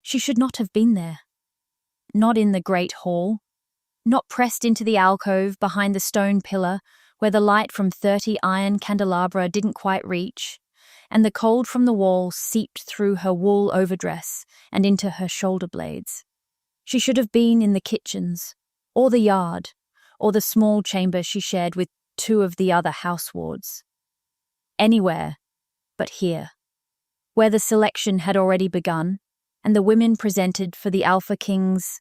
She should not have been there. Not in the great hall. Not pressed into the alcove behind the stone pillar where the light from 30 iron candelabra didn't quite reach, and the cold from the wall seeped through her wool overdress and into her shoulder blades. She should have been in the kitchens, or the yard, or the small chamber she shared with 2 of the other housewards. Anywhere but here, where the selection had already begun, and the women presented for the Alpha King's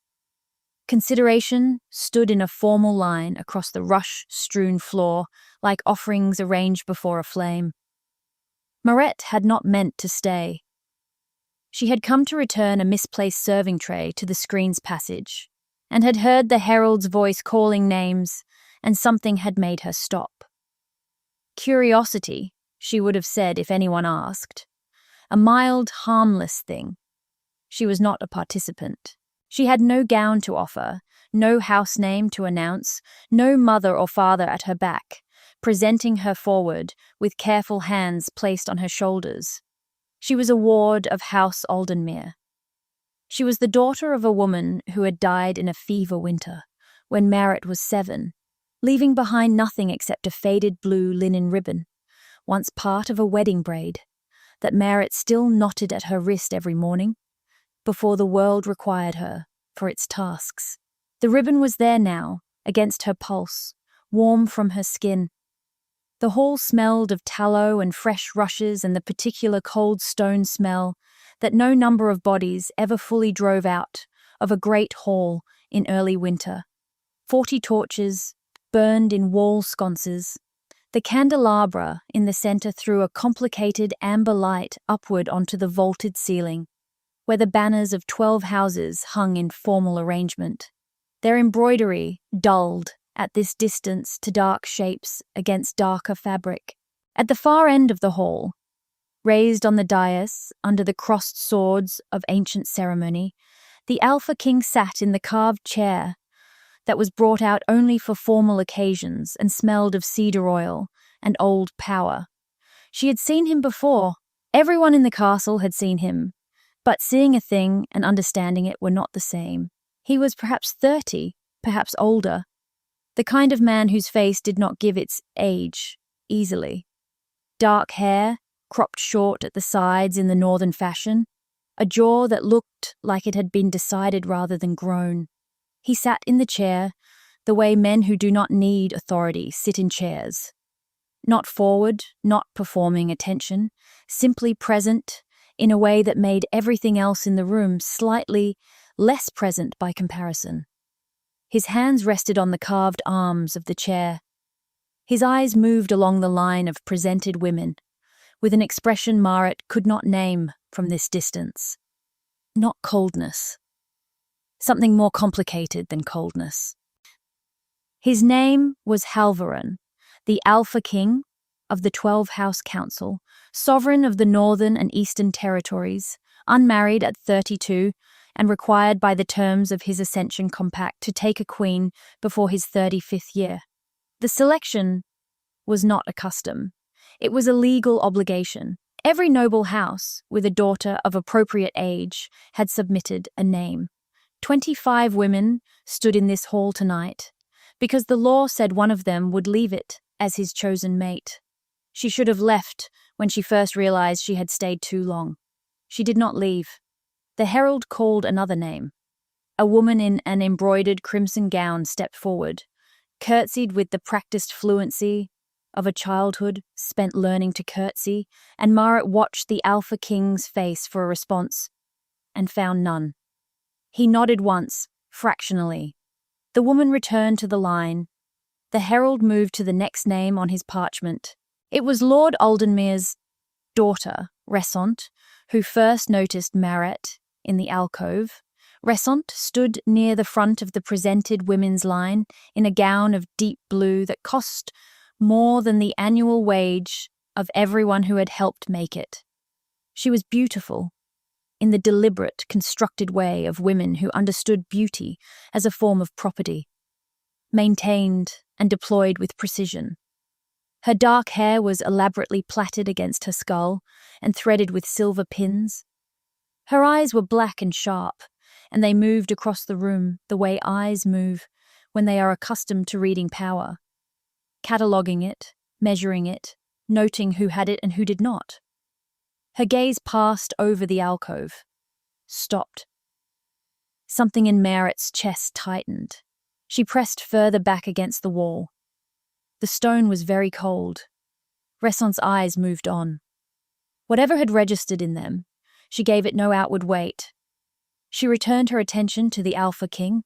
consideration stood in a formal line across the rush-strewn floor like offerings arranged before a flame. Marette had not meant to stay. She had come to return a misplaced serving tray to the screen's passage, and had heard the herald's voice calling names, and something had made her stop. Curiosity, she would have said if anyone asked. A mild, harmless thing. She was not a participant. She had no gown to offer, no house name to announce, no mother or father at her back, presenting her forward with careful hands placed on her shoulders. She was a ward of House Aldenmere. She was the daughter of a woman who had died in a fever winter, when Marette was 7, leaving behind nothing except a faded blue linen ribbon, once part of a wedding braid, that Marette still knotted at her wrist every morning, before the world required her for its tasks. The ribbon was there now, against her pulse, warm from her skin. The hall smelled of tallow and fresh rushes and the particular cold stone smell that no number of bodies ever fully drove out of a great hall in early winter. 40 torches, burned in wall sconces. The candelabra in the centre threw a complicated amber light upward onto the vaulted ceiling, where the banners of 12 houses hung in formal arrangement, their embroidery dulled at this distance to dark shapes against darker fabric. At the far end of the hall, raised on the dais under the crossed swords of ancient ceremony, the Alpha King sat in the carved chair that was brought out only for formal occasions and smelled of cedar oil and old power. She had seen him before. Everyone in the castle had seen him, but seeing a thing and understanding it were not the same. He was perhaps 30, perhaps older, the kind of man whose face did not give its age easily. Dark hair, cropped short at the sides in the northern fashion, a jaw that looked like it had been decided rather than grown. He sat in the chair, the way men who do not need authority sit in chairs. Not forward, not performing attention, simply present in a way that made everything else in the room slightly less present by comparison. His hands rested on the carved arms of the chair. His eyes moved along the line of presented women, with an expression Marette could not name from this distance. Not coldness. Something more complicated than coldness. His name was Halvaran, the Alpha King of the 12 House Council, sovereign of the Northern and Eastern Territories, unmarried at 32, and required by the terms of his Ascension Compact to take a queen before his 35th year. The selection was not a custom. It was a legal obligation. Every noble house, with a daughter of appropriate age, had submitted a name. 25 women stood in this hall tonight, because the law said one of them would leave it as his chosen mate. She should have left when she first realized she had stayed too long. She did not leave. The herald called another name. A woman in an embroidered crimson gown stepped forward, curtsied with the practiced fluency of a childhood spent learning to curtsy, and Marette watched the Alpha King's face for a response, and found none. He nodded once, fractionally. The woman returned to the line. The herald moved to the next name on his parchment. It was Lord Aldenmere's daughter, Resant, who first noticed Marette in the alcove. Resant stood near the front of the presented women's line in a gown of deep blue that cost more than the annual wage of everyone who had helped make it. She was beautiful, in the deliberate, constructed way of women who understood beauty as a form of property, maintained and deployed with precision. Her dark hair was elaborately plaited against her skull and threaded with silver pins. Her eyes were black and sharp, and they moved across the room the way eyes move when they are accustomed to reading power, cataloguing it, measuring it, noting who had it and who did not. Her gaze passed over the alcove, stopped. Something in Merritt's chest tightened. She pressed further back against the wall. The stone was very cold. Resson's eyes moved on. Whatever had registered in them, she gave it no outward weight. She returned her attention to the Alpha King.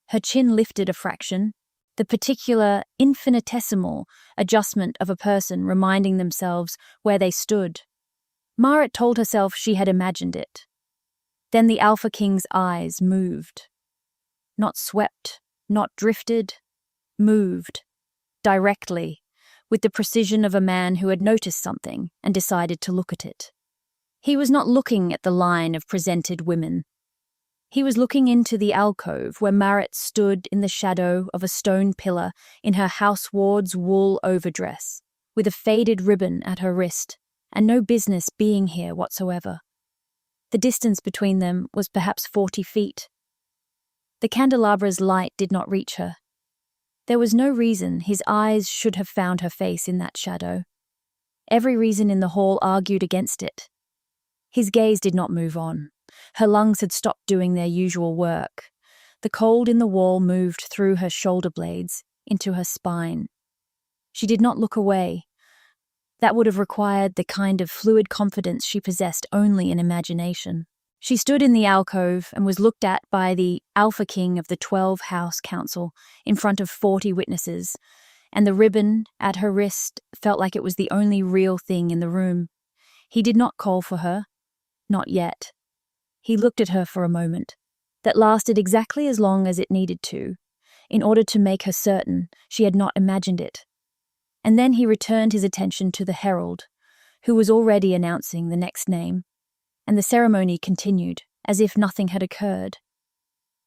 Her chin lifted a fraction, the particular infinitesimal adjustment of a person reminding themselves where they stood. Marit told herself she had imagined it. Then the Alpha King's eyes moved. Not swept, not drifted, moved. Directly, with the precision of a man who had noticed something and decided to look at it. He was not looking at the line of presented women. He was looking into the alcove where Marit stood in the shadow of a stone pillar in her houseward's wool overdress, with a faded ribbon at her wrist, and no business being here whatsoever. The distance between them was perhaps 40 feet. The candelabra's light did not reach her. There was no reason his eyes should have found her face in that shadow. Every reason in the hall argued against it. His gaze did not move on. Her lungs had stopped doing their usual work. The cold in the wall moved through her shoulder blades, into her spine. She did not look away. That would have required the kind of fluid confidence she possessed only in imagination. She stood in the alcove and was looked at by the Alpha King of the 12 House Council in front of 40 witnesses, and the ribbon at her wrist felt like it was the only real thing in the room. He did not call for her. Not yet. He looked at her for a moment, that lasted exactly as long as it needed to, in order to make her certain she had not imagined it. And then he returned his attention to the herald, who was already announcing the next name, and the ceremony continued, as if nothing had occurred.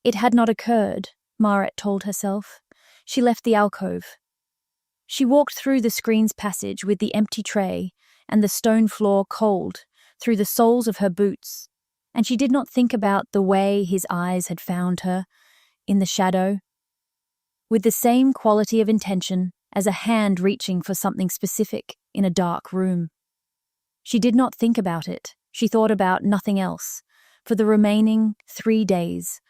It had not occurred, Marit told herself. She left the alcove. She walked through the screen's passage with the empty tray and the stone floor cold through the soles of her boots, and she did not think about the way his eyes had found her, in the shadow, with the same quality of intention as a hand reaching for something specific in a dark room. She did not think about it. She thought about nothing else for the remaining 3 days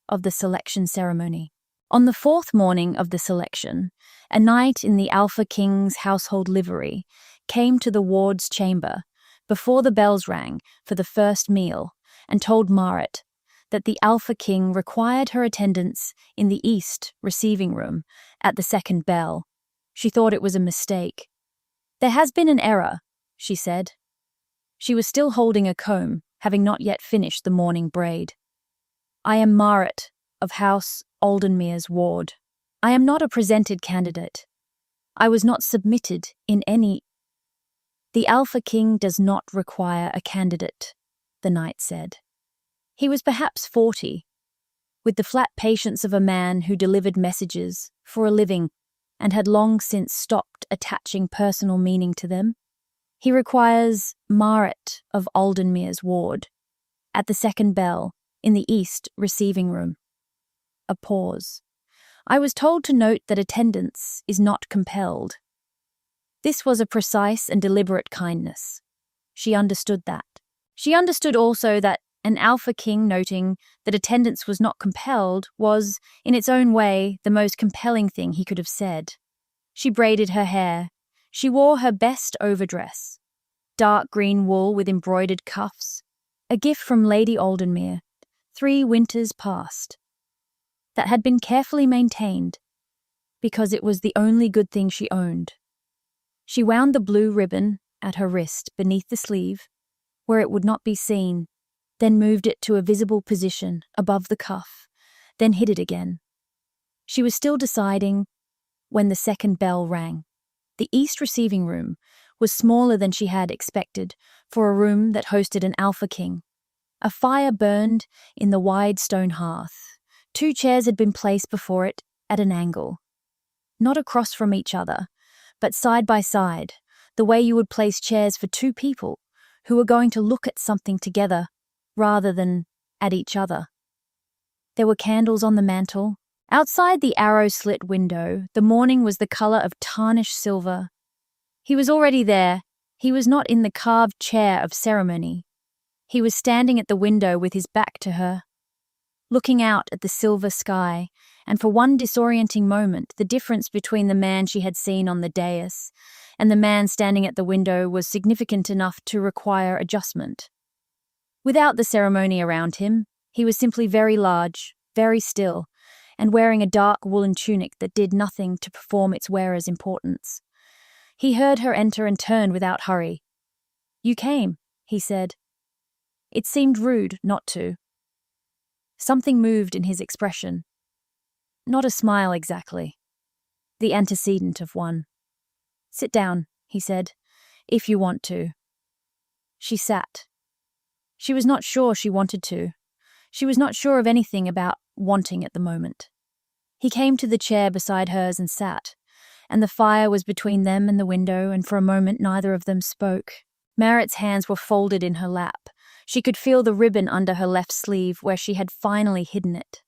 of the selection ceremony. On the 4th morning of the selection, a knight in the Alpha King's household livery came to the ward's chamber before the bells rang for the first meal and told Marit that the Alpha King required her attendance in the East receiving room at the 2nd bell. She thought it was a mistake. "There has been an error," she said. She was still holding a comb, having not yet finished the morning braid. "I am Marit of House Aldenmere's ward. I am not a presented candidate. I was not submitted in any—" "The Alpha King does not require a candidate," the knight said. He was perhaps 40, with the flat patience of a man who delivered messages for a living and had long since stopped attaching personal meaning to them. "He requires Marit of Aldenmere's ward, at the 2nd bell, in the East receiving room." A pause. "I was told to note that attendance is not compelled." This was a precise and deliberate kindness. She understood that. She understood also that an Alpha King noting that attendance was not compelled was, in its own way, the most compelling thing he could have said. She braided her hair. She wore her best overdress, dark green wool with embroidered cuffs, a gift from Lady Aldenmere, 3 winters past, that had been carefully maintained, because it was the only good thing she owned. She wound the blue ribbon at her wrist beneath the sleeve, where it would not be seen, then moved it to a visible position above the cuff, then hid it again. She was still deciding when the 2nd bell rang. The East receiving room was smaller than she had expected for a room that hosted an Alpha King. A fire burned in the wide stone hearth. 2 chairs had been placed before it at an angle, not across from each other, but side by side, the way you would place chairs for 2 people who were going to look at something together rather than at each other. There were candles on the mantel. Outside the arrow-slit window, the morning was the color of tarnished silver. He was already there. He was not in the carved chair of ceremony. He was standing at the window with his back to her, looking out at the silver sky, and for one disorienting moment, the difference between the man she had seen on the dais and the man standing at the window was significant enough to require adjustment. Without the ceremony around him, he was simply very large, very still, and wearing a dark woolen tunic that did nothing to perform its wearer's importance. He heard her enter and turned without hurry. "You came," he said. It seemed rude not to. Something moved in his expression. Not a smile exactly. The antecedent of one. "Sit down," he said, "if you want to." She sat. She was not sure she wanted to. She was not sure of anything about wanting at the moment. He came to the chair beside hers and sat, and the fire was between them and the window, and for a moment neither of them spoke. Merritt's hands were folded in her lap. She could feel the ribbon under her left sleeve where she had finally hidden it.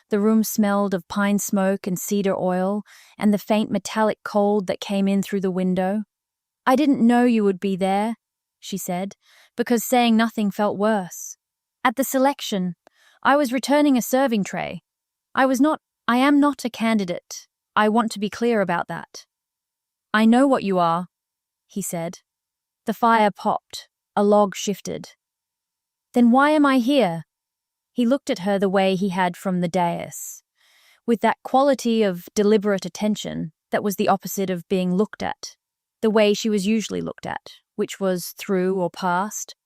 The room smelled of pine smoke and cedar oil, and the faint metallic cold that came in through the window. "I didn't know you would be there," she said, because saying nothing felt worse. "At the selection, I was returning a serving tray. I am not a candidate. I want to be clear about that." "I know what you are," he said. The fire popped. A log shifted. "Then why am I here?" He looked at her the way he had from the dais, with that quality of deliberate attention that was the opposite of being looked at, the way she was usually looked at, which was through or past,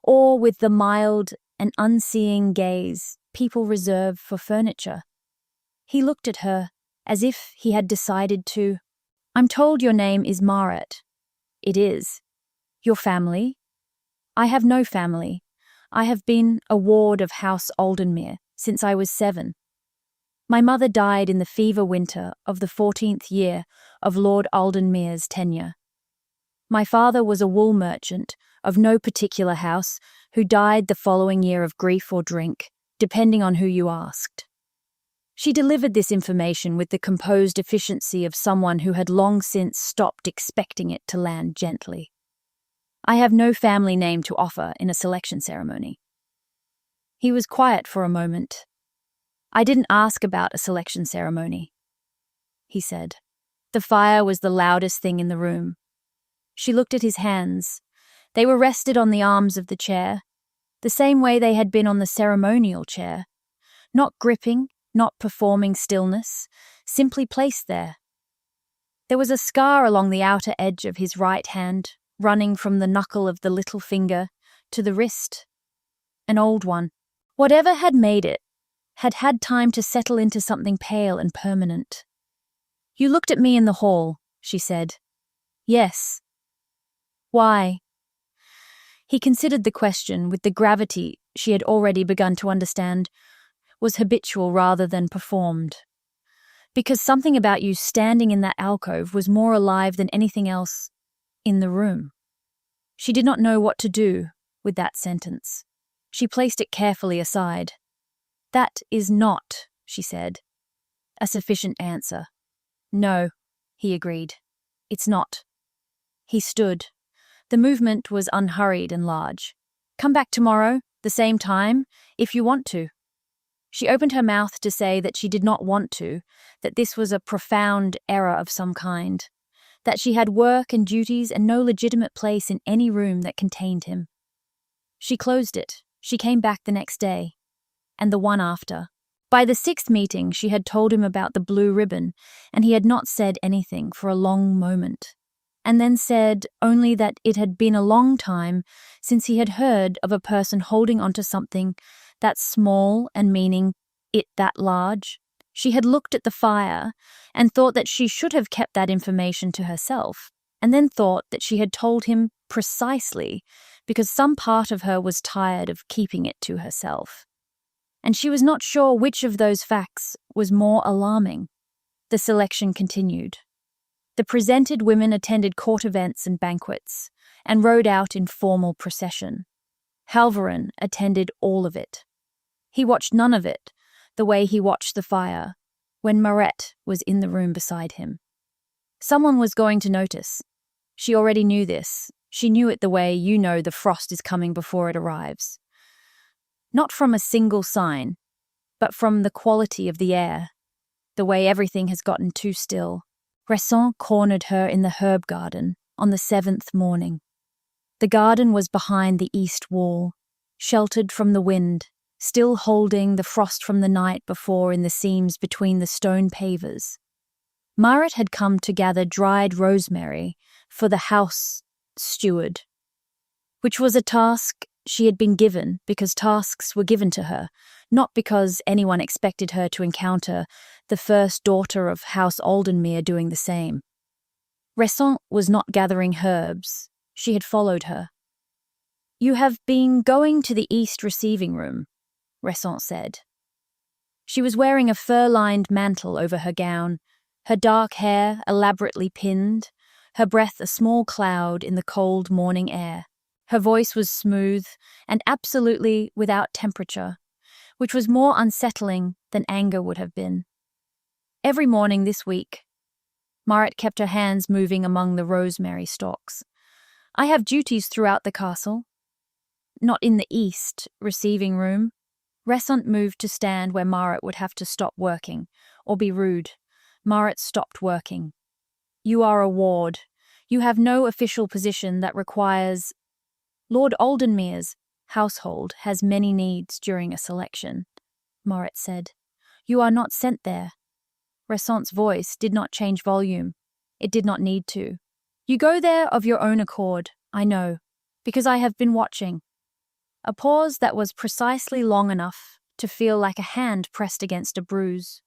or with the mild and unseeing gaze people reserve for furniture. He looked at her as if he had decided to. "I'm told your name is Marit." "It is." "Your family?" "I have no family. I have been a ward of House Aldenmere since I was 7. My mother died in the fever winter of the 14th year of Lord Aldenmere's tenure. My father was a wool merchant of no particular house who died the following year of grief or drink, depending on who you asked." She delivered this information with the composed efficiency of someone who had long since stopped expecting it to land gently. "I have no family name to offer in a selection ceremony." He was quiet for a moment. "I didn't ask about a selection ceremony," he said. The fire was the loudest thing in the room. She looked at his hands. They were rested on the arms of the chair, the same way they had been on the ceremonial chair, not gripping, not performing stillness, simply placed there. There was a scar along the outer edge of his right hand, running from the knuckle of the little finger to the wrist. An old one. Whatever had made it had had time to settle into something pale and permanent. "You looked at me in the hall," she said. "Yes." "Why?" He considered the question with the gravity she had already begun to understand was habitual rather than performed. "Because something about you standing in that alcove was more alive than anything else in the room." She did not know what to do with that sentence. She placed it carefully aside. "That is not," she said, "a sufficient answer." "No," he agreed. "It's not." He stood. The movement was unhurried and large. "Come back tomorrow, the same time, if you want to." She opened her mouth to say that she did not want to, that this was a profound error of some kind, that she had work and duties and no legitimate place in any room that contained him. She closed it. She came back the next day, and the one after. By the 6th meeting, she had told him about the blue ribbon, and he had not said anything for a long moment, and then said only that it had been a long time since he had heard of a person holding onto something that small and meaning it that large. She had looked at the fire and thought that she should have kept that information to herself, and then thought that she had told him precisely because some part of her was tired of keeping it to herself. And she was not sure which of those facts was more alarming. The selection continued. The presented women attended court events and banquets, and rode out in formal procession. Halvoran attended all of it. He watched none of it, the way he watched the fire, when Marette was in the room beside him. Someone was going to notice. She already knew this. She knew it the way you know the frost is coming before it arrives. Not from a single sign, but from the quality of the air, the way everything has gotten too still. Bresson cornered her in the herb garden on the 7th morning. The garden was behind the east wall, sheltered from the wind, still holding the frost from the night before in the seams between the stone pavers. Marit had come to gather dried rosemary for the house steward, which was a task she had been given because tasks were given to her, not because anyone expected her to encounter the first daughter of House Aldenmere doing the same. Bresson was not gathering herbs. She had followed her. "You have been going to the east receiving room," Bresson said. She was wearing a fur-lined mantle over her gown, her dark hair elaborately pinned, her breath a small cloud in the cold morning air. Her voice was smooth and absolutely without temperature, which was more unsettling than anger would have been. Every morning this week, Marit kept her hands moving among the rosemary stalks. "I have duties throughout the castle. Not in the east receiving room." Bresson moved to stand where Marit would have to stop working, or be rude. Marit stopped working. "You are a ward. You have no official position that requires—" "Lord Aldenmere's household has many needs during a selection," Marit said. "You are not sent there." Bresson's voice did not change volume. It did not need to. "You go there of your own accord, I know, because I have been watching." A pause that was precisely long enough to feel like a hand pressed against a bruise.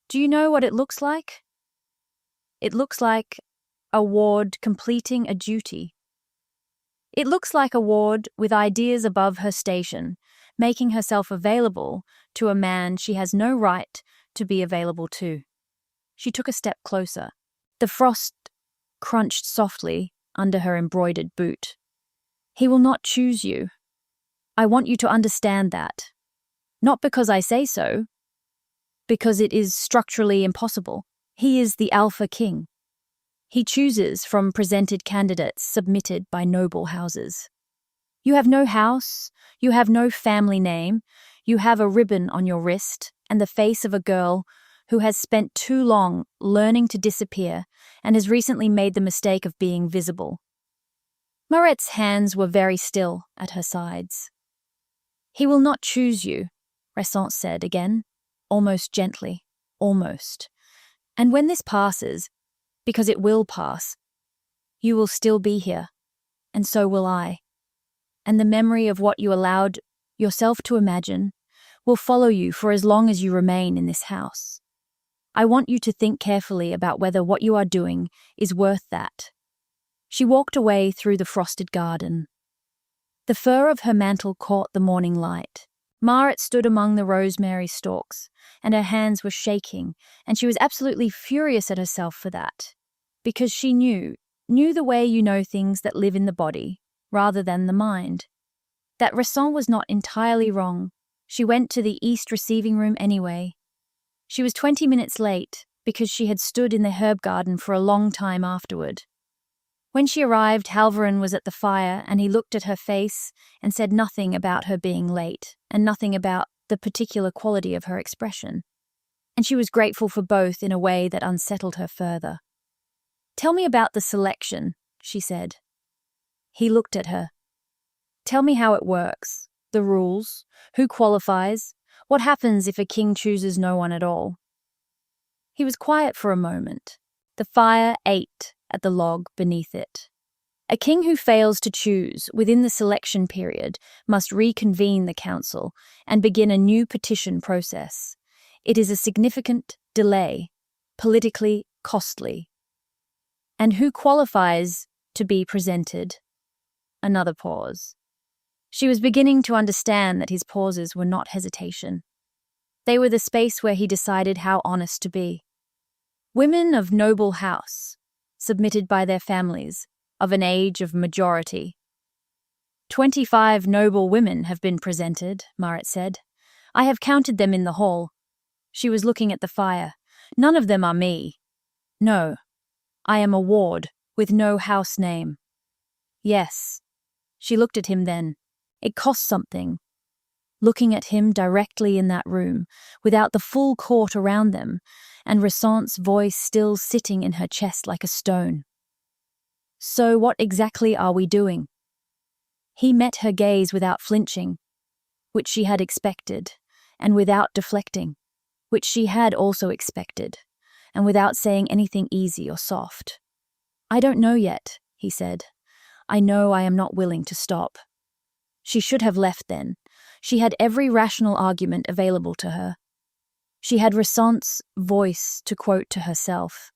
"Do you know what it looks like?" "It looks like a ward completing a duty. It looks like a ward with ideas above her station, making herself available to a man she has no right to be available to." She took a step closer. The frost crunched softly under her embroidered boot. "He will not choose you. I want you to understand that. Not because I say so, because it is structurally impossible. He is the Alpha King. He chooses from presented candidates submitted by noble houses. You have no house, you have no family name, you have a ribbon on your wrist and the face of a girl who has spent too long learning to disappear and has recently made the mistake of being visible." Marette's hands were very still at her sides. "He will not choose you," Bresson said again, almost gently, almost. "And when this passes, because it will pass, you will still be here, and so will I. And the memory of what you allowed yourself to imagine will follow you for as long as you remain in this house. I want you to think carefully about whether what you are doing is worth that." She walked away through the frosted garden. The fur of her mantle caught the morning light. Marit stood among the rosemary stalks, and her hands were shaking, and she was absolutely furious at herself for that, because she knew the way you know things that live in the body, rather than the mind. That Bresson was not entirely wrong. She went to the east receiving room anyway. She was 20 minutes late, because she had stood in the herb garden for a long time afterward. When she arrived, Halvoran was at the fire, and he looked at her face and said nothing about her being late, and nothing about the particular quality of her expression. And she was grateful for both in a way that unsettled her further. "Tell me about the selection," she said. He looked at her. "Tell me how it works, the rules, who qualifies, what happens if a king chooses no one at all." He was quiet for a moment. The fire ate at the log beneath it. "A king who fails to choose within the selection period must reconvene the council and begin a new petition process. It is a significant delay, politically costly." "And who qualifies to be presented?" Another pause. She was beginning to understand that his pauses were not hesitation. They were the space where he decided how honest to be. "Women of noble house, submitted by their families, of an age of majority." 25 noble women have been presented, Marit said. I have counted them in the hall. She was looking at the fire. None of them are me. No. I am a ward, with no house name. Yes. She looked at him then. It cost something. Looking at him directly in that room, without the full court around them, and Ressen's voice still sitting in her chest like a stone. So what exactly are we doing? He met her gaze without flinching, which she had expected, and without deflecting, which she had also expected, and without saying anything easy or soft. I don't know yet, he said. I know I am not willing to stop. She should have left then. She had every rational argument available to her. She had Ressen's voice to quote to herself.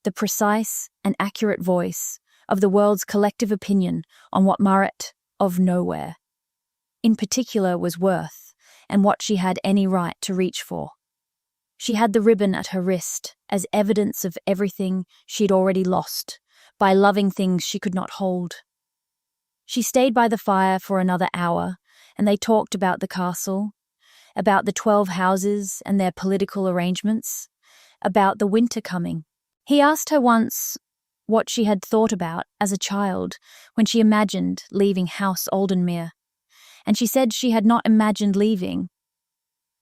The precise and accurate voice of the world's collective opinion on what Marit of nowhere, in particular, was worth, and what she had any right to reach for. She had the ribbon at her wrist as evidence of everything she'd already lost by loving things she could not hold. She stayed by the fire for another hour, and they talked about the castle, about the 12 houses and their political arrangements, about the winter coming. He asked her once what she had thought about as a child when she imagined leaving House Aldenmere, and she said she had not imagined leaving.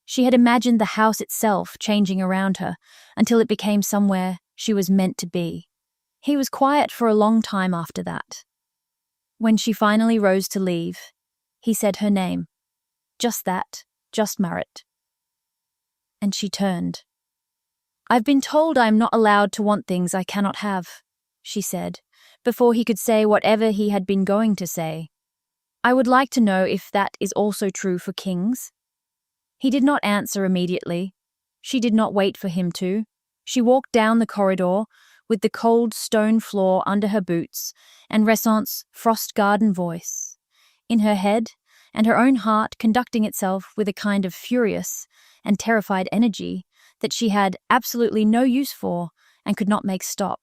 She had imagined the house itself changing around her until it became somewhere she was meant to be. He was quiet for a long time after that. When she finally rose to leave, he said her name. Just that, just Marit. And she turned. I've been told I am not allowed to want things I cannot have, she said, before he could say whatever he had been going to say. I would like to know if that is also true for kings. He did not answer immediately. She did not wait for him to. She walked down the corridor with the cold stone floor under her boots and Ressen's frost-garden voice in her head, and her own heart conducting itself with a kind of furious and terrified energy that she had absolutely no use for and could not make stop.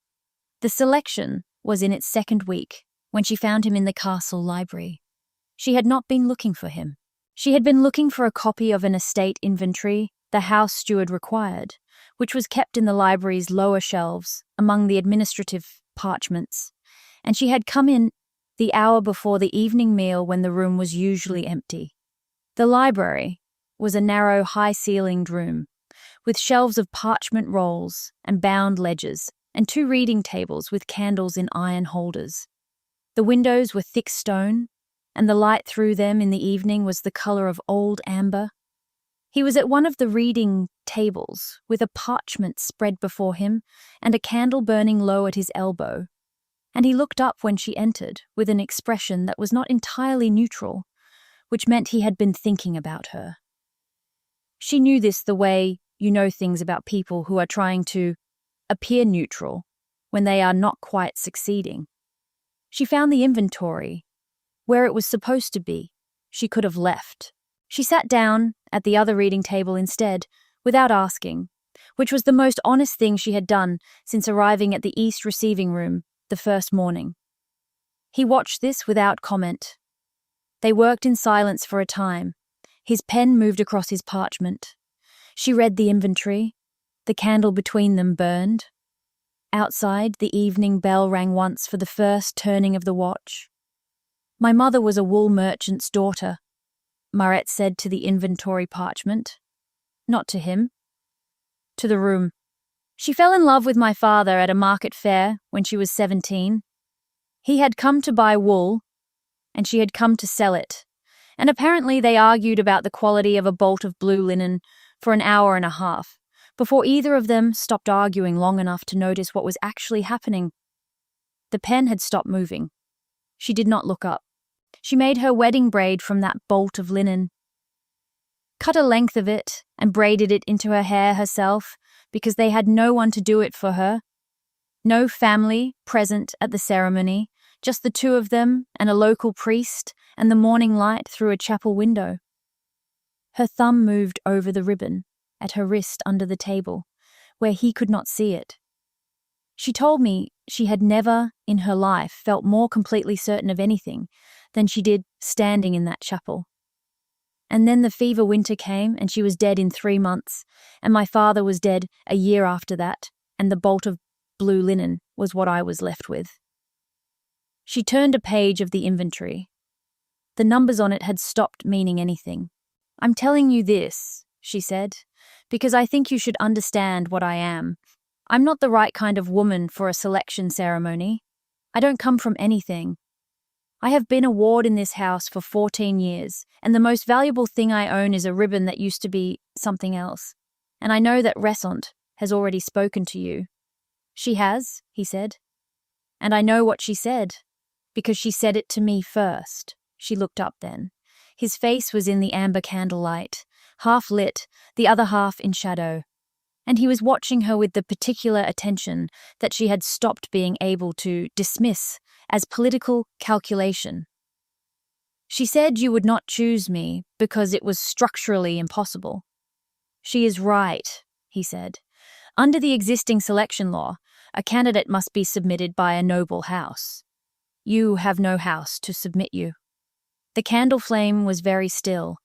The selection was in its second week when she found him in the castle library. She had not been looking for him. She had been looking for a copy of an estate inventory the house steward required, which was kept in the library's lower shelves among the administrative parchments, and she had come in the hour before the evening meal when the room was usually empty. The library was a narrow, high-ceilinged room, with shelves of parchment rolls and bound ledgers, and 2 reading tables with candles in iron holders. The windows were thick stone, and the light through them in the evening was the colour of old amber. He was at one of the reading tables, with a parchment spread before him and a candle burning low at his elbow, and he looked up when she entered with an expression that was not entirely neutral, which meant he had been thinking about her. She knew this the way you know things about people who are trying to appear neutral when they are not quite succeeding. She found the inventory where it was supposed to be. She could have left. She sat down at the other reading table instead, without asking, which was the most honest thing she had done since arriving at the East receiving room the first morning. He watched this without comment. They worked in silence for a time. His pen moved across his parchment. She read the inventory. The candle between them burned. Outside, the evening bell rang once for the first turning of the watch. My mother was a wool merchant's daughter, Marit said to the inventory parchment. Not to him. To the room. She fell in love with my father at a market fair when she was 17. He had come to buy wool, and she had come to sell it, and apparently they argued about the quality of a bolt of blue linen for an hour and a half, before either of them stopped arguing long enough to notice what was actually happening. The pen had stopped moving. She did not look up. She made her wedding braid from that bolt of linen, cut a length of it, and braided it into her hair herself, because they had no one to do it for her. No family present at the ceremony, just the 2 of them and a local priest and the morning light through a chapel window. Her thumb moved over the ribbon at her wrist under the table, where he could not see it. She told me she had never in her life felt more completely certain of anything than she did standing in that chapel. And then the fever winter came, and she was dead in 3 months, and my father was dead a year after that, and the bolt of blue linen was what I was left with. She turned a page of the inventory. The numbers on it had stopped meaning anything. "I'm telling you this," she said, "because I think you should understand what I am. I'm not the right kind of woman for a selection ceremony. I don't come from anything. I have been a ward in this house for 14 years, and the most valuable thing I own is a ribbon that used to be something else. And I know that Resant has already spoken to you." "She has," he said. "And I know what she said, because she said it to me first." She looked up then. His face was in the amber candlelight, half lit, the other half in shadow. And he was watching her with the particular attention that she had stopped being able to dismiss as political calculation. "She said you would not choose me because it was structurally impossible." "She is right," he said. "Under the existing selection law, a candidate must be submitted by a noble house. You have no house to submit you." The candle flame was very still.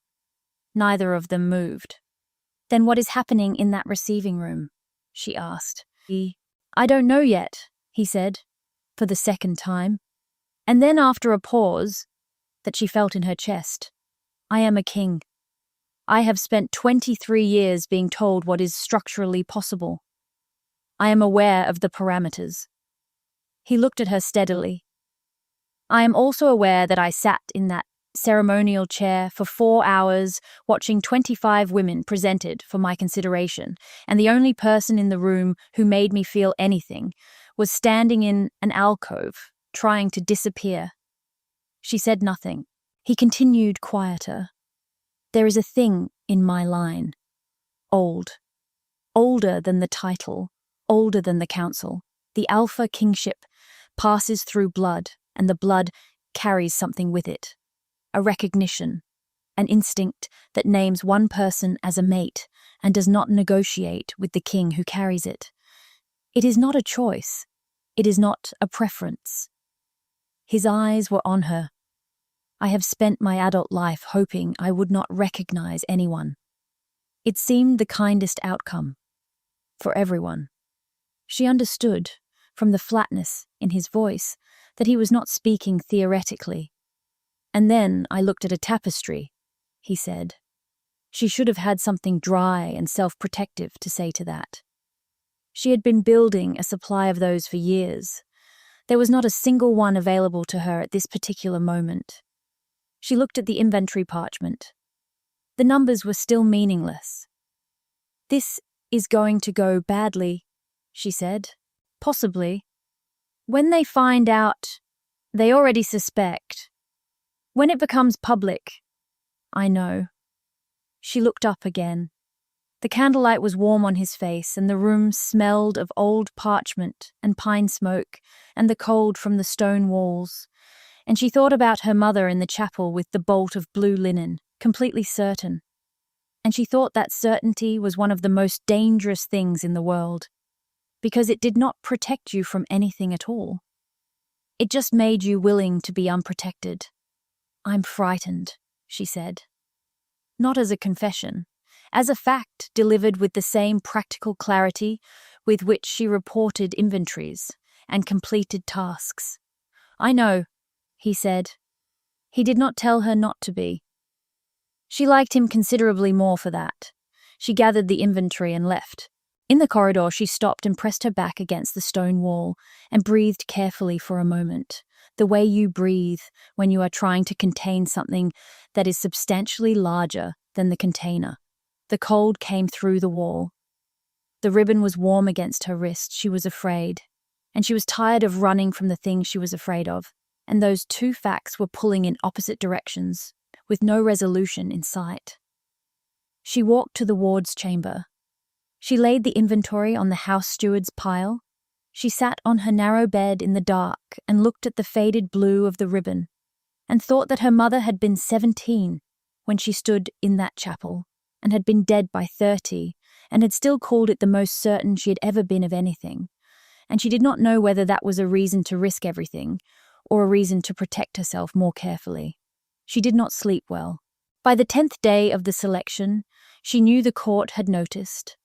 Neither of them moved. "Then what is happening in that receiving room?" she asked. "I don't know yet," he said, for the second time. And then after a pause that she felt in her chest, "I am a king. I have spent 23 years being told what is structurally possible. I am aware of the parameters." He looked at her steadily. "I am also aware that I sat in that ceremonial chair for 4 hours watching 25 women presented for my consideration, and the only person in the room who made me feel anything was standing in an alcove, trying to disappear." She said nothing. He continued quieter. "There is a thing in my line. Old. Older than the title, older than the council. The alpha kingship passes through blood, and the blood carries something with it. A recognition, an instinct that names one person as a mate and does not negotiate with the king who carries it. It is not a choice. It is not a preference." His eyes were on her. "I have spent my adult life hoping I would not recognize anyone. It seemed the kindest outcome. For everyone." She understood, from the flatness in his voice, that he was not speaking theoretically. "And then I looked at a tapestry," he said. She should have had something dry and self-protective to say to that. She had been building a supply of those for years. There was not a single one available to her at this particular moment. She looked at the inventory parchment. The numbers were still meaningless. "This is going to go badly," she said. "Possibly. When they find out, they already suspect. When it becomes public, I know." She looked up again. The candlelight was warm on his face, and the room smelled of old parchment and pine smoke and the cold from the stone walls. And she thought about her mother in the chapel with the bolt of blue linen, completely certain. And she thought that certainty was one of the most dangerous things in the world, because it did not protect you from anything at all. It just made you willing to be unprotected. "I'm frightened," she said. Not as a confession, as a fact delivered with the same practical clarity with which she reported inventories and completed tasks. "I know," he said. He did not tell her not to be. She liked him considerably more for that. She gathered the inventory and left. In the corridor, she stopped and pressed her back against the stone wall and breathed carefully for a moment, the way you breathe when you are trying to contain something that is substantially larger than the container. The cold came through the wall. The ribbon was warm against her wrist. She was afraid, and she was tired of running from the thing she was afraid of, and those two facts were pulling in opposite directions, with no resolution in sight. She walked to the ward's chamber. She laid the inventory on the house steward's pile. She sat on her narrow bed in the dark and looked at the faded blue of the ribbon, and thought that her mother had been 17 when she stood in that chapel, and had been dead by 30, and had still called it the most certain she had ever been of anything. And she did not know whether that was a reason to risk everything, or a reason to protect herself more carefully. She did not sleep well. By the 10th day of the selection, she knew the court had noticed.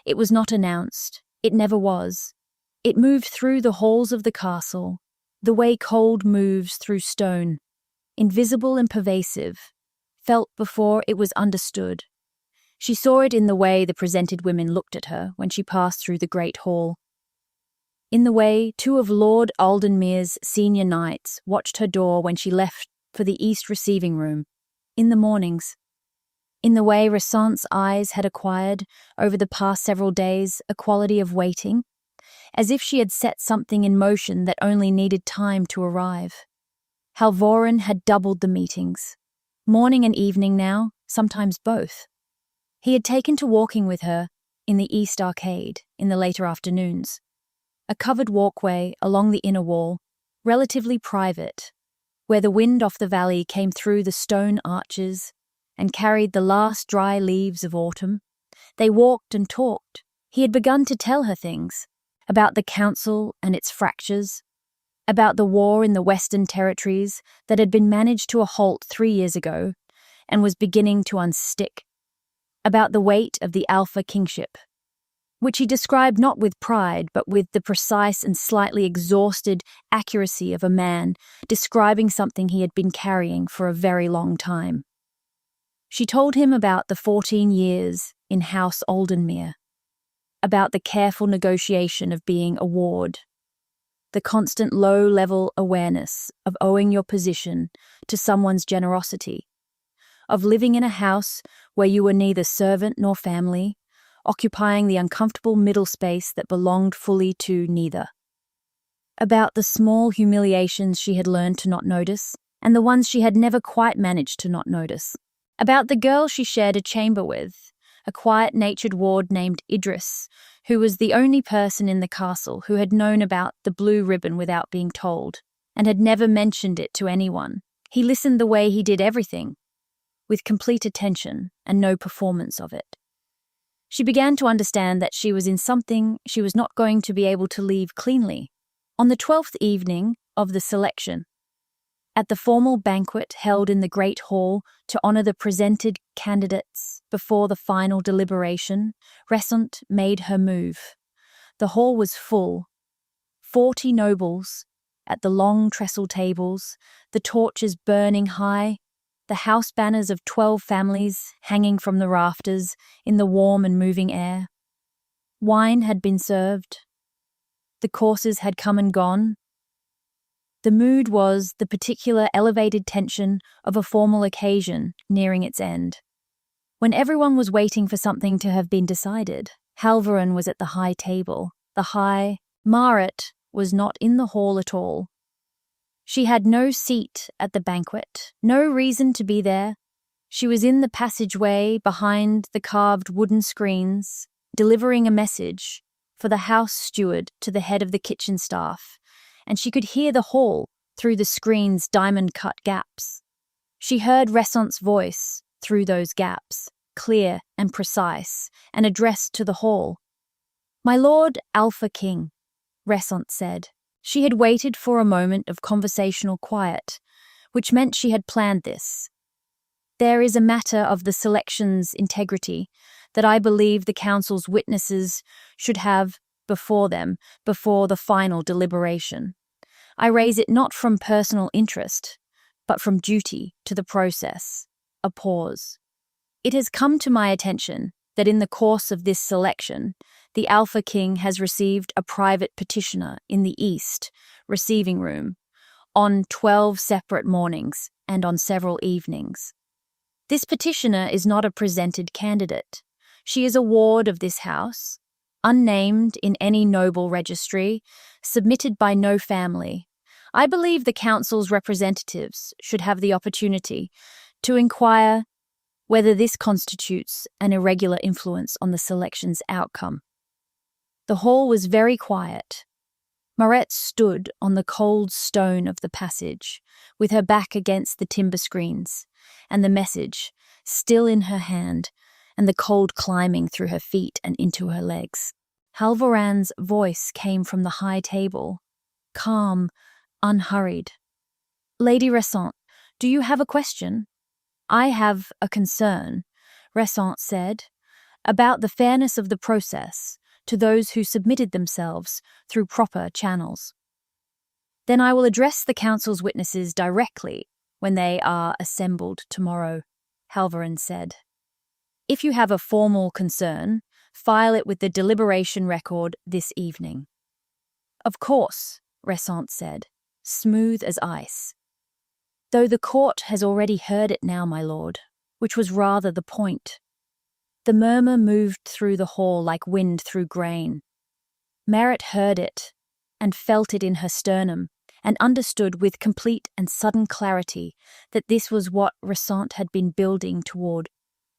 It was not announced. It never was. It moved through the halls of the castle, the way cold moves through stone, invisible and pervasive, felt before it was understood. She saw it in the way the presented women looked at her when she passed through the great hall. In the way 2 of Lord Aldenmere's senior knights watched her door when she left for the east receiving room, in the mornings. In the way Resant's eyes had acquired, over the past several days, a quality of waiting, as if she had set something in motion that only needed time to arrive. Halvoran had doubled the meetings. Morning and evening now, sometimes both. He had taken to walking with her in the east arcade in the later afternoons. A covered walkway along the inner wall, relatively private, where the wind off the valley came through the stone arches and carried the last dry leaves of autumn. They walked and talked. He had begun to tell her things about the council and its fractures, about the war in the Western Territories that had been managed to a halt 3 years ago and was beginning to unstick, about the weight of the Alpha kingship, which he described not with pride but with the precise and slightly exhausted accuracy of a man describing something he had been carrying for a very long time. She told him about the 14 years in House Aldenmere, about the careful negotiation of being a ward, the constant low-level awareness of owing your position to someone's generosity, of living in a house where you were neither servant nor family, occupying the uncomfortable middle space that belonged fully to neither. About the small humiliations she had learned to not notice, and the ones she had never quite managed to not notice. About the girl she shared a chamber with, a quiet-natured ward named Idris, who was the only person in the castle who had known about the blue ribbon without being told, and had never mentioned it to anyone. He listened the way he did everything, with complete attention and no performance of it. She began to understand that she was in something she was not going to be able to leave cleanly. On the 12th evening of the selection, at the formal banquet held in the great hall to honour the presented candidates before the final deliberation, Resant made her move. The hall was full. 40 nobles at the long trestle tables, the torches burning high, the house banners of 12 families hanging from the rafters in the warm and moving air. Wine had been served. The courses had come and gone. The mood was the particular elevated tension of a formal occasion nearing its end. When everyone was waiting for something to have been decided, Halvoran was at the high table. Marit was not in the hall at all. She had no seat at the banquet, no reason to be there. She was in the passageway behind the carved wooden screens, delivering a message for the house steward to the head of the kitchen staff, and she could hear the hall through the screen's diamond-cut gaps. She heard Resant's voice through those gaps, clear and precise, and addressed to the hall. "My Lord Alpha King," Resant said. She had waited for a moment of conversational quiet, which meant she had planned this. "There is a matter of the selection's integrity that I believe the council's witnesses should have before them before the final deliberation. I raise it not from personal interest, but from duty to the process." A pause. "It has come to my attention that in the course of this selection, the Alpha King has received a private petitioner in the East receiving room on 12 separate mornings and on several evenings. This petitioner is not a presented candidate. She is a ward of this house, unnamed in any noble registry, submitted by no family. I believe the council's representatives should have the opportunity to inquire whether this constitutes an irregular influence on the selection's outcome." The hall was very quiet. Maret stood on the cold stone of the passage, with her back against the timber screens, and the message still in her hand, and the cold climbing through her feet and into her legs. Halvoran's voice came from the high table, calm, unhurried. Lady Resant, do you have a question? I have a concern, Resant said, about the fairness of the process to those who submitted themselves through proper channels. Then I will address the council's witnesses directly when they are assembled tomorrow, Halvoran said. If you have a formal concern, file it with the deliberation record this evening. Of course, Resant said, smooth as ice. Though the court has already heard it now, my lord, which was rather the point. The murmur moved through the hall like wind through grain. Merit heard it and felt it in her sternum, and understood with complete and sudden clarity that this was what Resant had been building toward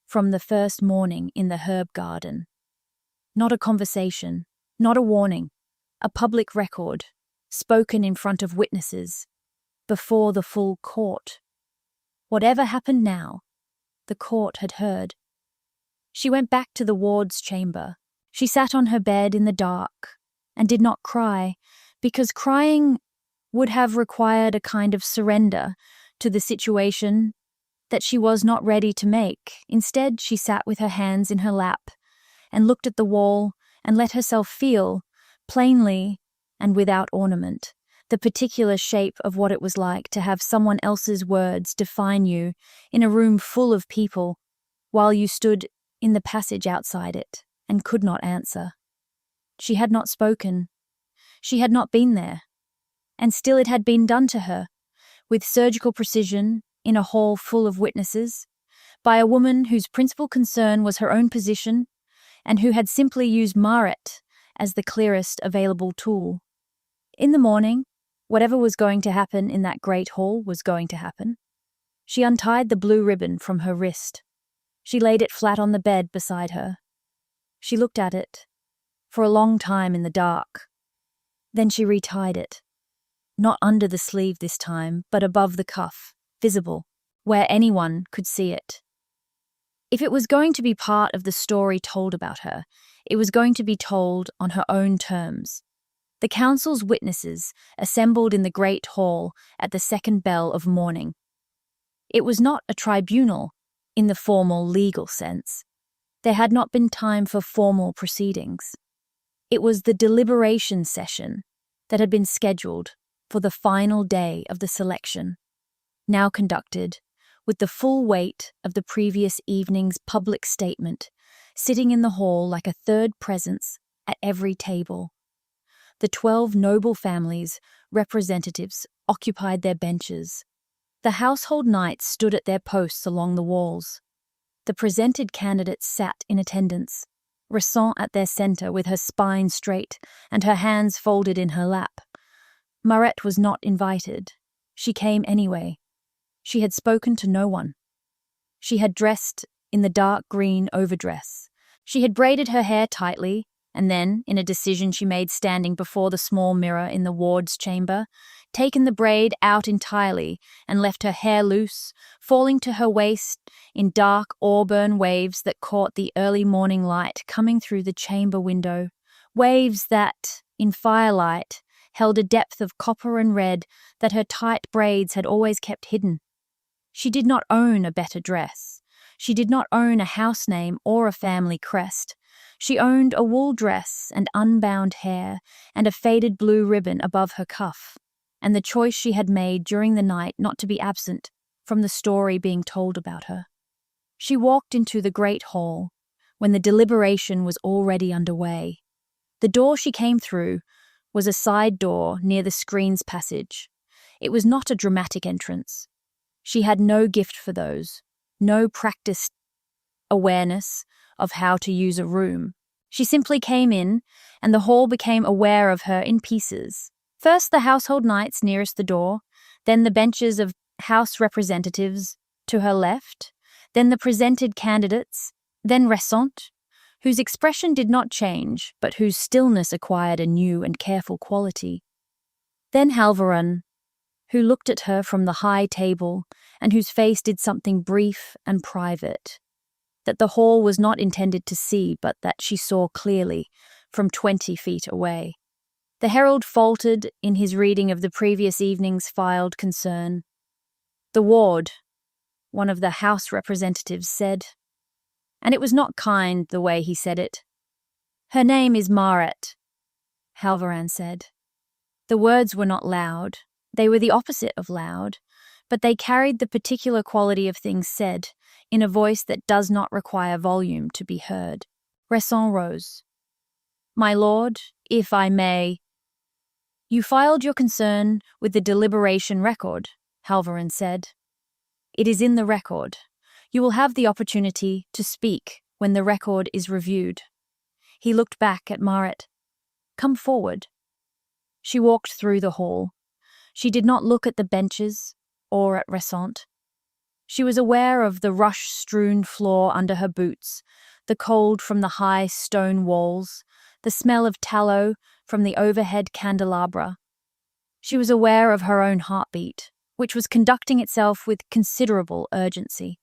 from the first morning in the herb garden. Not a conversation, not a warning, a public record, spoken in front of witnesses, before the full court. Whatever happened now, the court had heard. She went back to the ward's chamber. She sat on her bed in the dark and did not cry, because crying would have required a kind of surrender to the situation that she was not ready to make. Instead, she sat with her hands in her lap and looked at the wall and let herself feel, plainly and without ornament, the particular shape of what it was like to have someone else's words define you in a room full of people while you stood in the passage outside it and could not answer. She had not spoken. She had not been there. And still it had been done to her, with surgical precision, in a hall full of witnesses, by a woman whose principal concern was her own position, and who had simply used Maret as the clearest available tool. In the morning, whatever was going to happen in that great hall was going to happen. She untied the blue ribbon from her wrist. She laid it flat on the bed beside her. She looked at it, for a long time in the dark. Then she retied it. Not under the sleeve this time, but above the cuff, visible, where anyone could see it. If it was going to be part of the story told about her, it was going to be told on her own terms. The council's witnesses assembled in the great hall at the second bell of morning. It was not a tribunal in the formal legal sense. There had not been time for formal proceedings. It was the deliberation session that had been scheduled for the final day of the selection, now conducted with the full weight of the previous evening's public statement, sitting in the hall like a third presence at every table. The 12 noble families' representatives occupied their benches. The household knights stood at their posts along the walls. The presented candidates sat in attendance, Resant at their centre with her spine straight and her hands folded in her lap. Maret was not invited. She came anyway. She had spoken to no one. She had dressed in the dark green overdress. She had braided her hair tightly, and then, in a decision she made standing before the small mirror in the ward's chamber, taken the braid out entirely and left her hair loose, falling to her waist in dark auburn waves that caught the early morning light coming through the chamber window, waves that, in firelight, held a depth of copper and red that her tight braids had always kept hidden. She did not own a better dress. She did not own a house name or a family crest. She owned a wool dress and unbound hair and a faded blue ribbon above her cuff, and the choice she had made during the night not to be absent from the story being told about her. She walked into the great hall when the deliberation was already underway. The door she came through was a side door near the screen's passage. It was not a dramatic entrance. She had no gift for those, no practiced awareness of how to use a room. She simply came in, and the hall became aware of her in pieces. First the household knights nearest the door, then the benches of House representatives to her left, then the presented candidates, then Resant, whose expression did not change, but whose stillness acquired a new and careful quality. Then Halvoran, who looked at her from the high table and whose face did something brief and private, that the hall was not intended to see, but that she saw clearly from 20 feet away. The herald faltered in his reading of the previous evening's filed concern. The ward, one of the House representatives said. And it was not kind the way he said it. Her name is Maret, Halvaran said. The words were not loud. They were the opposite of loud, but they carried the particular quality of things said in a voice that does not require volume to be heard. Resson rose. My lord, if I may. You filed your concern with the deliberation record, Halvaran said. It is in the record. You will have the opportunity to speak when the record is reviewed. He looked back at Maret. Come forward. She walked through the hall. She did not look at the benches or at Resson. She was aware of the rush-strewn floor under her boots, the cold from the high stone walls, the smell of tallow from the overhead candelabra. She was aware of her own heartbeat, which was conducting itself with considerable urgency.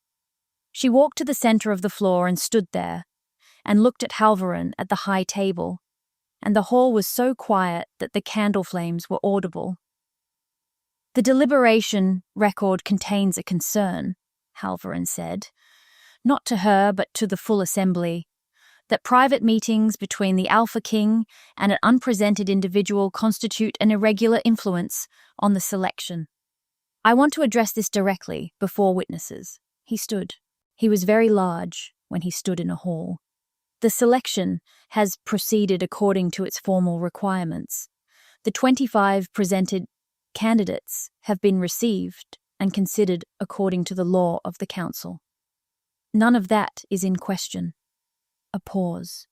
She walked to the center of the floor and stood there, and looked at Halvaran at the high table, and the hall was so quiet that the candle flames were audible. The deliberation record contains a concern, Halvaran said, not to her but to the full assembly, that private meetings between the Alpha King and an unpresented individual constitute an irregular influence on the selection. I want to address this directly before witnesses. He stood. He was very large when he stood in a hall. The selection has proceeded according to its formal requirements. The 25 presented candidates have been received and considered according to the law of the council. None of that is in question. A pause.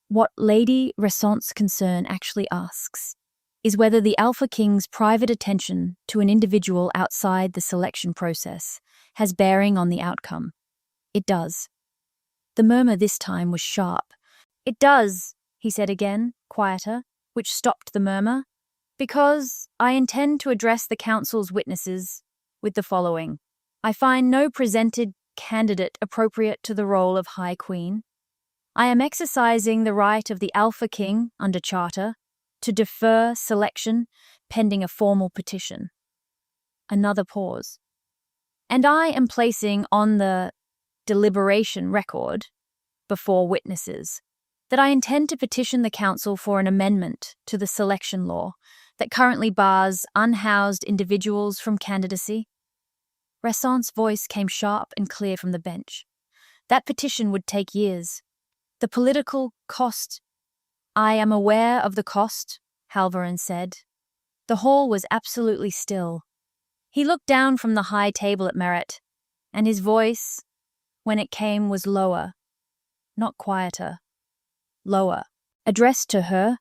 What Lady Resson's concern actually asks is whether the Alpha King's private attention to an individual outside the selection process has bearing on the outcome. It does. The murmur this time was sharp. It does, he said again, quieter, which stopped the murmur, because I intend to address the council's witnesses with the following. I find no presented candidate appropriate to the role of High Queen. I am exercising the right of the Alpha King, under Charter, to defer selection pending a formal petition. Another pause. And I am placing on the deliberation record, before witnesses, that I intend to petition the council for an amendment to the selection law that currently bars unhoused individuals from candidacy. Resson's voice came sharp and clear from the bench. That petition would take years. The political cost. I am aware of the cost, Halvaran said. The hall was absolutely still. He looked down from the high table at Maret, and his voice, when it came, was lower, not quieter, lower, addressed to her,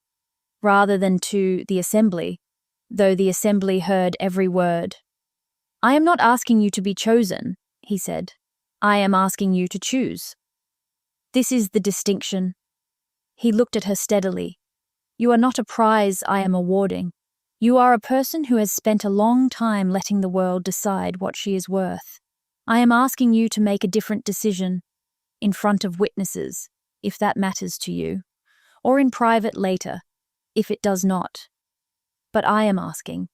rather than to the assembly, though the assembly heard every word. I am not asking you to be chosen, he said. I am asking you to choose. This is the distinction. He looked at her steadily. You are not a prize I am awarding. You are a person who has spent a long time letting the world decide what she is worth. I am asking you to make a different decision, in front of witnesses, if that matters to you, or in private later, if it does not. But I am asking.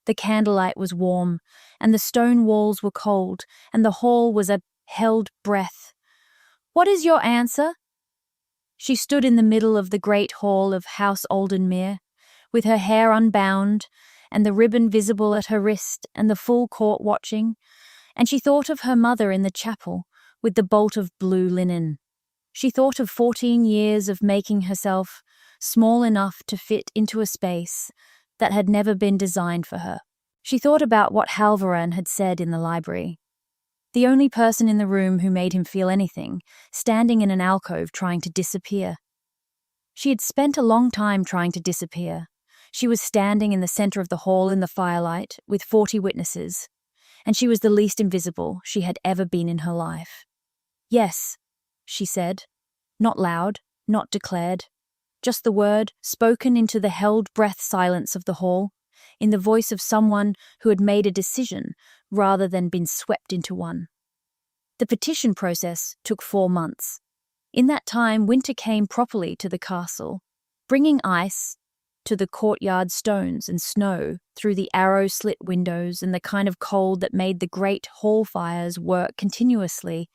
The candlelight was warm, and the stone walls were cold, and the hall was a held breath. What is your answer? She stood in the middle of the great hall of House Aldenmere, with her hair unbound, and the ribbon visible at her wrist, and the full court watching, and she thought of her mother in the chapel, with the bolt of blue linen. She thought of 14 years of making herself small enough to fit into a space that had never been designed for her. She thought about what Halvaran had said in the library. The only person in the room who made him feel anything, standing in an alcove trying to disappear. She had spent a long time trying to disappear. She was standing in the center of the hall in the firelight with 40 witnesses, and she was the least invisible she had ever been in her life. Yes, she said, not loud, not declared, just the word spoken into the held breath silence of the hall, in the voice of someone who had made a decision rather than been swept into one. The petition process took 4 months. In that time, winter came properly to the castle, bringing ice, to the courtyard stones and snow, through the arrow-slit windows and the kind of cold that made the great hall fires work continuously,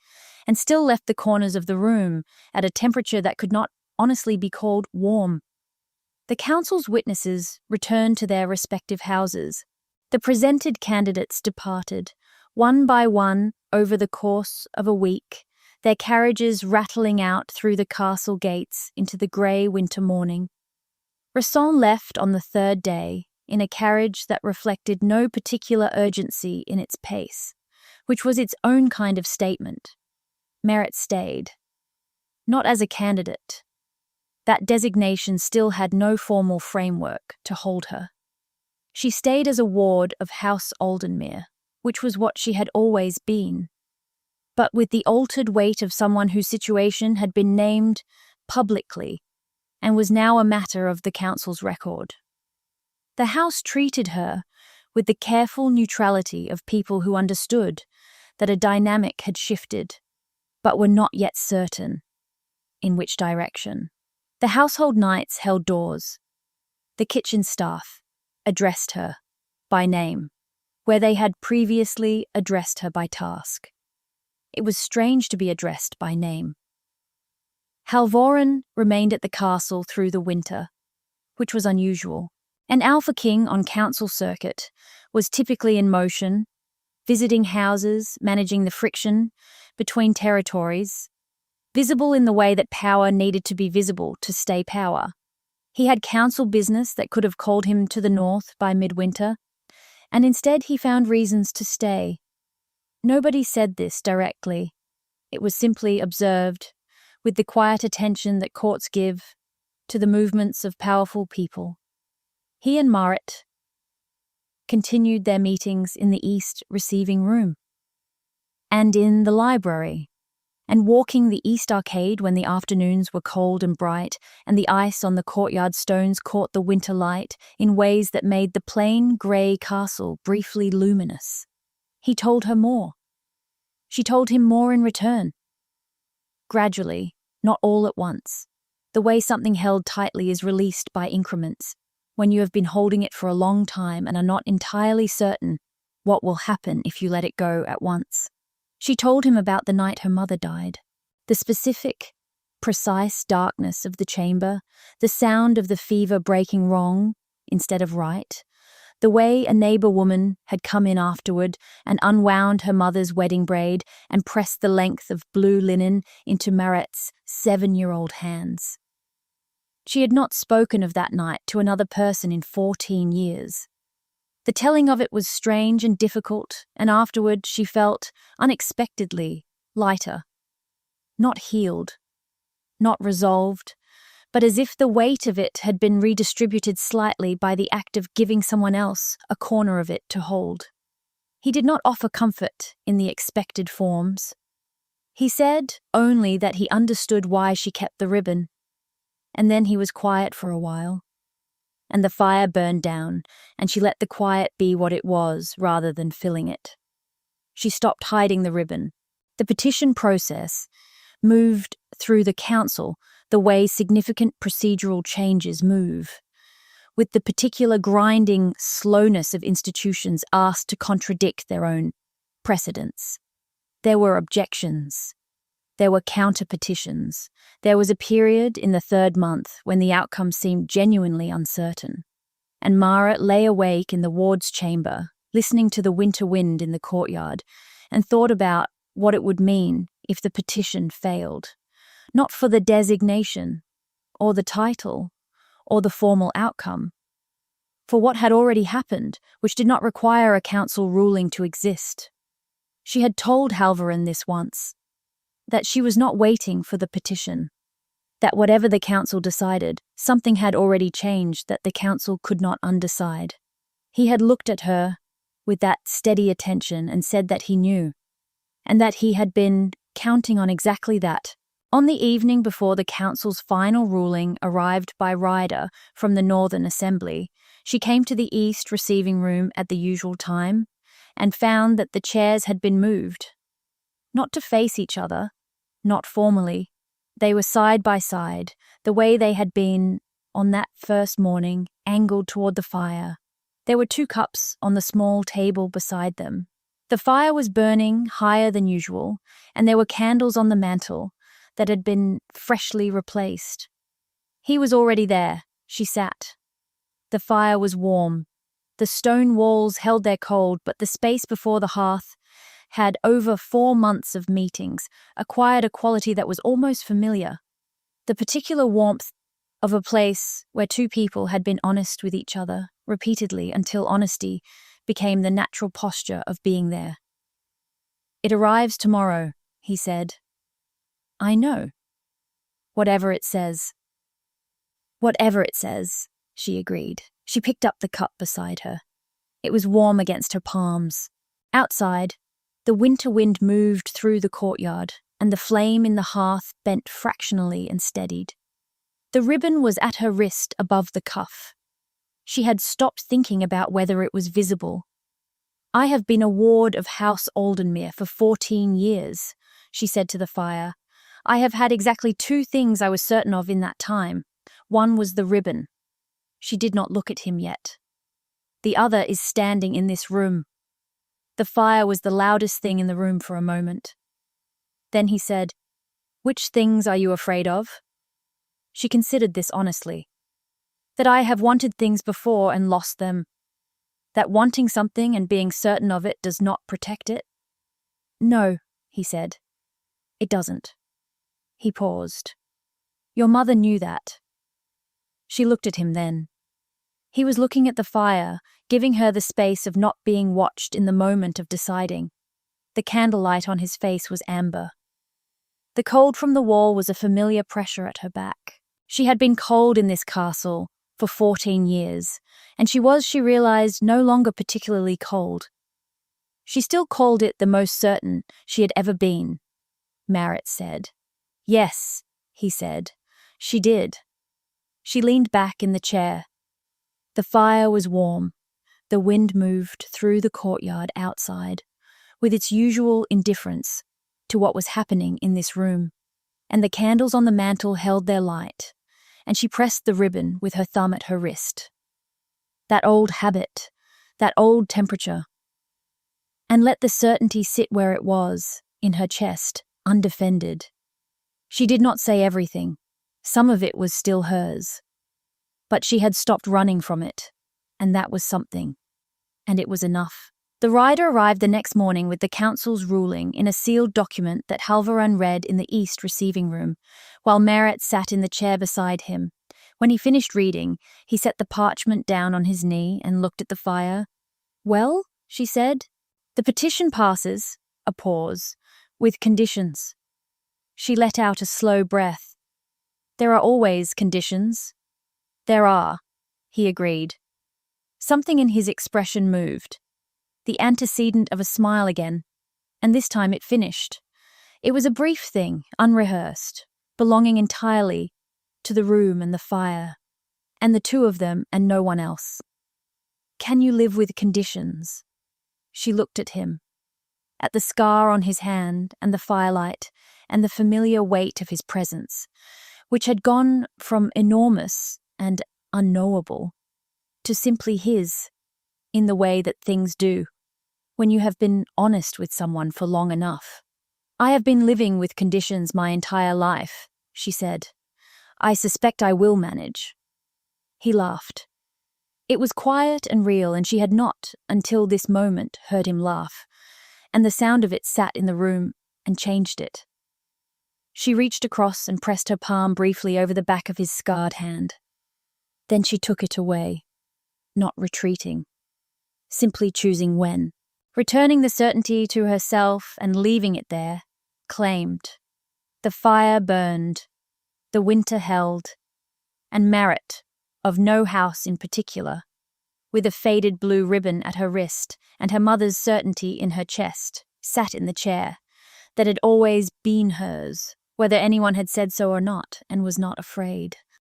and still left the corners of the room at a temperature that could not honestly be called warm. The council's witnesses returned to their respective houses. The presented candidates departed, one by one, over the course of a week, their carriages rattling out through the castle gates into the grey winter morning. Ressent left on the third day in a carriage that reflected no particular urgency in its pace, which was its own kind of statement. Merritt stayed. Not as a candidate. That designation still had no formal framework to hold her. She stayed as a ward of House Aldenmere, which was what she had always been, but with the altered weight of someone whose situation had been named publicly and was now a matter of the council's record. The house treated her with the careful neutrality of people who understood that a dynamic had shifted, but were not yet certain in which direction. The household knights held doors. The kitchen staff addressed her by name, where they had previously addressed her by task. It was strange to be addressed by name. Halvoren remained at the castle through the winter, which was unusual. An Alpha King on council circuit was typically in motion, visiting houses, managing the friction between territories, visible in the way that power needed to be visible to stay power. He had council business that could have called him to the north by midwinter, and instead he found reasons to stay. Nobody said this directly. It was simply observed, with the quiet attention that courts give to the movements of powerful people. He and Marit continued their meetings in the East receiving room, and in the library, and walking the East Arcade when the afternoons were cold and bright, and the ice on the courtyard stones caught the winter light in ways that made the plain grey castle briefly luminous. He told her more. She told him more in return. Gradually, not all at once. The way something held tightly is released by increments, when you have been holding it for a long time and are not entirely certain what will happen if you let it go at once. She told him about the night her mother died, the specific, precise darkness of the chamber, the sound of the fever breaking wrong instead of right, the way a neighbour woman had come in afterward and unwound her mother's wedding braid and pressed the length of blue linen into Maret's 7-year-old hands. She had not spoken of that night to another person in 14 years. The telling of it was strange and difficult, and afterward she felt, unexpectedly, lighter. Not healed, not resolved, but as if the weight of it had been redistributed slightly by the act of giving someone else a corner of it to hold. He did not offer comfort in the expected forms. He said only that he understood why she kept the ribbon, and then he was quiet for a while. And the fire burned down, and she let the quiet be what it was rather than filling it. She stopped hiding the ribbon. The petition process moved through the council the way significant procedural changes move, with the particular grinding slowness of institutions asked to contradict their own precedents. There were objections. There were counter-petitions. There was a period in the 3rd month when the outcome seemed genuinely uncertain. And Mara lay awake in the ward's chamber, listening to the winter wind in the courtyard, and thought about what it would mean if the petition failed. Not for the designation, or the title, or the formal outcome. For what had already happened, which did not require a council ruling to exist. She had told Halvoren this once, that she was not waiting for the petition, that whatever the council decided, something had already changed that the council could not undecide. He had looked at her with that steady attention and said that he knew, and that he had been counting on exactly that. On the evening before the council's final ruling arrived by rider from the Northern Assembly, she came to the East receiving room at the usual time and found that the chairs had been moved. Not to face each other, not formally. They were side by side, the way they had been on that first morning, angled toward the fire. There were 2 cups on the small table beside them. The fire was burning higher than usual, and there were candles on the mantel that had been freshly replaced. He was already there. She sat. The fire was warm. The stone walls held their cold, but the space before the hearth had, over 4 months of meetings, acquired a quality that was almost familiar. The particular warmth of a place where 2 people had been honest with each other repeatedly until honesty became the natural posture of being there. "It arrives tomorrow," he said. "I know." Whatever it says." "Whatever it says," she agreed. She picked up the cup beside her. It was warm against her palms. Outside, the winter wind moved through the courtyard, and the flame in the hearth bent fractionally and steadied. The ribbon was at her wrist above the cuff. She had stopped thinking about whether it was visible. "I have been a ward of House Aldenmere for 14 years, she said to the fire. "I have had exactly 2 things I was certain of in that time. One was the ribbon." She did not look at him yet. "The other is standing in this room." The fire was the loudest thing in the room for a moment. Then he said, "Which things are you afraid of?" She considered this honestly. "That I have wanted things before and lost them. That wanting something and being certain of it does not protect it." "No," he said. "It doesn't." He paused. "Your mother knew that." She looked at him then. He was looking at the fire, giving her the space of not being watched in the moment of deciding. The candlelight on his face was amber. The cold from the wall was a familiar pressure at her back. She had been cold in this castle for 14 years, and she realized, no longer particularly cold. She still called it the most certain she had ever been. Merritt said. "Yes," he said. "She did." She leaned back in the chair. The fire was warm. The wind moved through the courtyard outside, with its usual indifference to what was happening in this room, and the candles on the mantel held their light, and she pressed the ribbon with her thumb at her wrist. That old habit, that old temperature. And let the certainty sit where it was, in her chest, undefended. She did not say everything. Some of it was still hers. But she had stopped running from it, and that was something. And it was enough. The rider arrived the next morning with the council's ruling in a sealed document that Halvaran read in the east receiving room, while Merritt sat in the chair beside him. When he finished reading, he set the parchment down on his knee and looked at the fire. "Well," she said, "the petition passes," a pause, "with conditions." She let out a slow breath. "There are always conditions." "There are," he agreed. Something in his expression moved. The antecedent of a smile again, and this time it finished. It was a brief thing, unrehearsed, belonging entirely to the room and the fire, and the 2 of them and no one else. "Can you live with conditions?" She looked at him, at the scar on his hand and the firelight and the familiar weight of his presence, which had gone from enormous and unknowable to simply his, in the way that things do, when you have been honest with someone for long enough. "I have been living with conditions my entire life," she said. "I suspect I will manage." He laughed. It was quiet and real, and she had not, until this moment, heard him laugh, and the sound of it sat in the room and changed it. She reached across and pressed her palm briefly over the back of his scarred hand. Then she took it away, not retreating, simply choosing when, returning the certainty to herself and leaving it there, claimed. The fire burned, the winter held, and Merritt, of no house in particular, with a faded blue ribbon at her wrist and her mother's certainty in her chest, sat in the chair that had always been hers, whether anyone had said so or not, and was not afraid.